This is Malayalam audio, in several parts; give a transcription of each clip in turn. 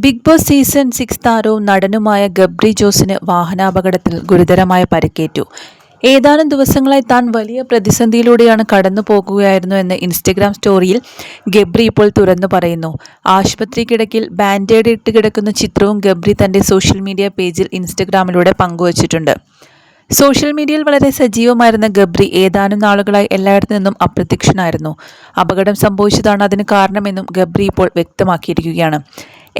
ബിഗ് ബോസ് സീസൺ 6 താരവും നടനുമായ ഗബ്രി ജോസിന് വാഹനാപകടത്തിൽ ഗുരുതരമായ പരിക്കേറ്റു. ഏതാനും ദിവസങ്ങളായി താൻ വലിയ പ്രതിസന്ധിയിലൂടെയാണ് കടന്നു പോകുകയായിരുന്നു എന്ന് ഇൻസ്റ്റഗ്രാം സ്റ്റോറിയിൽ ഗബ്രി ഇപ്പോൾ തുറന്നു പറയുന്നു. ആശുപത്രി കിടക്കയിൽ ബാൻഡേഡ് ഇട്ട് കിടക്കുന്ന ചിത്രവും ഗബ്രി തന്റെ സോഷ്യൽ മീഡിയ പേജിൽ ഇൻസ്റ്റഗ്രാമിലൂടെ പങ്കുവച്ചിട്ടുണ്ട്. സോഷ്യൽ മീഡിയയിൽ വളരെ സജീവമായിരുന്ന ഗബ്രി ഏതാനും നാളുകളായി എല്ലായിടത്തു നിന്നും അപ്രത്യക്ഷനായിരുന്നു. അപകടം സംഭവിച്ചതാണ് അതിന് കാരണമെന്നും ഗബ്രി ഇപ്പോൾ വ്യക്തമാക്കിയിരിക്കുകയാണ്.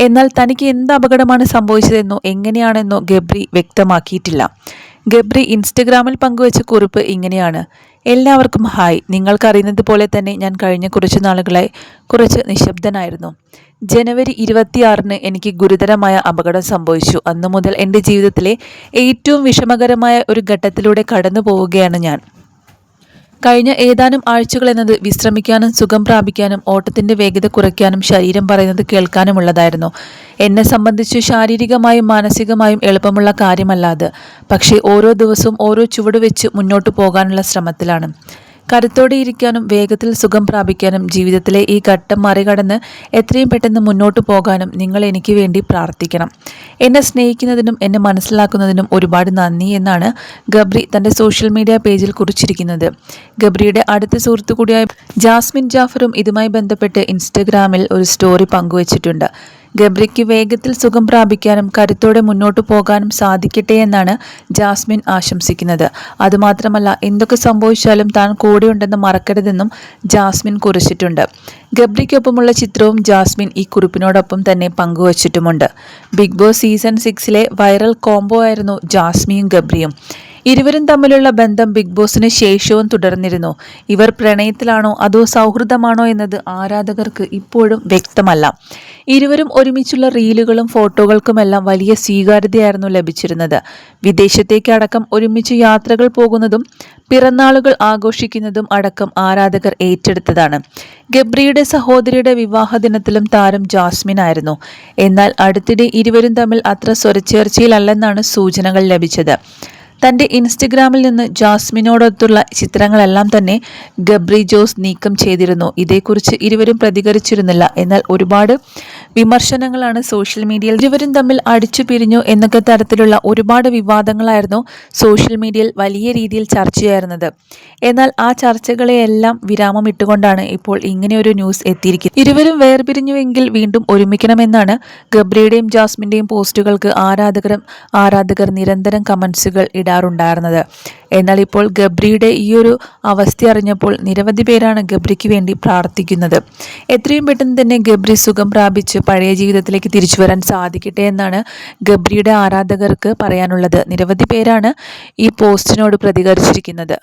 എന്നാൽ തനിക്ക് എന്ത് അപകടമാണ് സംഭവിച്ചതെന്നോ എങ്ങനെയാണെന്നോ ഗബ്രി വ്യക്തമാക്കിയിട്ടില്ല. ഗബ്രി ഇൻസ്റ്റഗ്രാമിൽ പങ്കുവച്ച കുറിപ്പ് ഇങ്ങനെയാണ്: എല്ലാവർക്കും ഹായ്. നിങ്ങൾക്കറിയുന്നത് പോലെ തന്നെ ഞാൻ കഴിഞ്ഞ കുറച്ച് നാളുകളായി കുറച്ച് നിശബ്ദനായിരുന്നു. ജനുവരി 26-ന് എനിക്ക് ഗുരുതരമായ അപകടം സംഭവിച്ചു. അന്നു മുതൽ എൻ്റെ ജീവിതത്തിലെ ഏറ്റവും വിഷമകരമായ ഒരു ഘട്ടത്തിലൂടെ കടന്നു പോവുകയാണ് ഞാൻ. കഴിഞ്ഞ ഏതാനും ആഴ്ചകൾ എന്നത് വിശ്രമിക്കാനും സുഖം പ്രാപിക്കാനും ഓട്ടത്തിൻ്റെ വേഗത കുറയ്ക്കാനും ശരീരം പറയുന്നത് കേൾക്കാനുമുള്ളതായിരുന്നു. എന്നെ സംബന്ധിച്ച് ശാരീരികമായും മാനസികമായും എളുപ്പമുള്ള കാര്യമല്ല അത്. പക്ഷേ ഓരോ ദിവസവും ഓരോ ചുവട് വെച്ച് മുന്നോട്ട് പോകാനുള്ള ശ്രമത്തിലാണ്. കരുത്തോടെ ഇരിക്കാനും വേഗത്തിൽ സുഖം പ്രാപിക്കാനും ജീവിതത്തിലെ ഈ ഘട്ടം മറികടന്ന് എത്രയും പെട്ടെന്ന് മുന്നോട്ട് പോകാനും നിങ്ങൾ എനിക്ക് വേണ്ടി പ്രാർത്ഥിക്കണം. എന്നെ സ്നേഹിക്കുന്നതിനും എന്നെ മനസ്സിലാക്കുന്നതിനും ഒരുപാട് നന്ദി എന്നാണ് ഗബ്രി തൻ്റെ സോഷ്യൽ മീഡിയ പേജിൽ കുറിച്ചിരിക്കുന്നത്. ഗബ്രിയുടെ അടുത്ത സുഹൃത്തു കൂടിയായ ജാസ്മിൻ ജാഫറും ഇതുമായി ബന്ധപ്പെട്ട് ഇൻസ്റ്റഗ്രാമിൽ ഒരു സ്റ്റോറി പങ്കുവച്ചിട്ടുണ്ട്. ഗബ്രിക്ക് വേഗത്തിൽ സുഖം പ്രാപിക്കാനും കരുത്തോടെ മുന്നോട്ടു പോകാനും സാധിക്കട്ടെ എന്നാണ് ജാസ്മിൻ ആശംസിക്കുന്നത്. അതുമാത്രമല്ല, എന്തൊക്കെ സംഭവിച്ചാലും താൻ കൂടെയുണ്ടെന്ന് മറക്കരുതെന്നും ജാസ്മിൻ കുറിച്ചിട്ടുണ്ട്. ഗബ്രിക്കൊപ്പമുള്ള ചിത്രവും ജാസ്മിൻ ഈ കുറിപ്പിനോടൊപ്പം തന്നെ പങ്കുവച്ചിട്ടുമുണ്ട്. ബിഗ് ബോസ് സീസൺ 6-ലെ വൈറൽ കോംബോ ആയിരുന്നു ജാസ്മിനും ഗബ്രിയും. ഇരുവരും തമ്മിലുള്ള ബന്ധം ബിഗ് ബോസിന് ശേഷവും തുടർന്നിരുന്നു. ഇവർ പ്രണയത്തിലാണോ അതോ സൗഹൃദമാണോ എന്നത് ആരാധകർക്ക് ഇപ്പോഴും വ്യക്തമല്ല. ഇരുവരും ഒരുമിച്ചുള്ള റീലുകളും ഫോട്ടോകൾക്കുമെല്ലാം വലിയ സ്വീകാര്യതയായിരുന്നു ലഭിച്ചിരുന്നത്. വിദേശത്തേക്ക് അടക്കം ഒരുമിച്ച് യാത്രകൾ പോകുന്നതും പിറന്നാളുകൾ ആഘോഷിക്കുന്നതും അടക്കം ആരാധകർ ഏറ്റെടുത്തതാണ്. ഗബ്രിയുടെ സഹോദരിയുടെ വിവാഹ ദിനത്തിലും താരം ജാസ്മിൻ ആയിരുന്നു. എന്നാൽ അടുത്തിടെ ഇരുവരും തമ്മിൽ അത്ര സ്വരച്ചേർച്ചയിലല്ലെന്നാണ് സൂചനകൾ ലഭിച്ചത്. തൻ്റെ ഇൻസ്റ്റഗ്രാമിൽ നിന്ന് ജാസ്മിനോടൊത്തുള്ള ചിത്രങ്ങളെല്ലാം തന്നെ ഗബ്രി ജോസ് നീക്കം ചെയ്തിരുന്നു. ഇതേക്കുറിച്ച് ഇരുവരും പ്രതികരിച്ചിരുന്നില്ല. എന്നാൽ ഒരുപാട് വിമർശനങ്ങളാണ് സോഷ്യൽ മീഡിയയിൽ. ഇരുവരും തമ്മിൽ അടിച്ചു പിരിഞ്ഞു എന്നൊക്കെ തരത്തിലുള്ള ഒരുപാട് വിവാദങ്ങളായിരുന്നു സോഷ്യൽ മീഡിയയിൽ വലിയ രീതിയിൽ ചർച്ചയായിരുന്നത്. എന്നാൽ ആ ചർച്ചകളെയെല്ലാം വിരാമം ഇട്ടുകൊണ്ടാണ് ഇപ്പോൾ ഇങ്ങനെയൊരു ന്യൂസ് എത്തിയിരിക്കുന്നത്. ഇരുവരും വേർപിരിഞ്ഞുവെങ്കിൽ വീണ്ടും ഒരുമിക്കണമെന്നാണ് ഗബ്രിയുടെയും ജാസ്മിൻ്റെയും പോസ്റ്റുകൾക്ക് ആരാധകർ നിരന്തരം കമൻസുകൾ ഇടാറുണ്ടായിരുന്നത്. എന്നാൽ ഇപ്പോൾ ഗബ്രിയുടെ ഈ ഒരു അവസ്ഥ അറിഞ്ഞപ്പോൾ നിരവധി പേരാണ് ഗബ്രിക്ക് വേണ്ടി പ്രാർത്ഥിക്കുന്നത്. എത്രയും പെട്ടെന്ന് തന്നെ ഗബ്രി സുഖം പ്രാപിച്ച് പഴയ ജീവിതത്തിലേക്ക് തിരിച്ചു വരാൻ സാധിക്കട്ടെ എന്നാണ് ഗബ്രിയുടെ ആരാധകർക്ക് പറയാനുള്ളത്. നിരവധി പേരാണ് ഈ പോസ്റ്റിനോട് പ്രതികരിച്ചിരിക്കുന്നത്.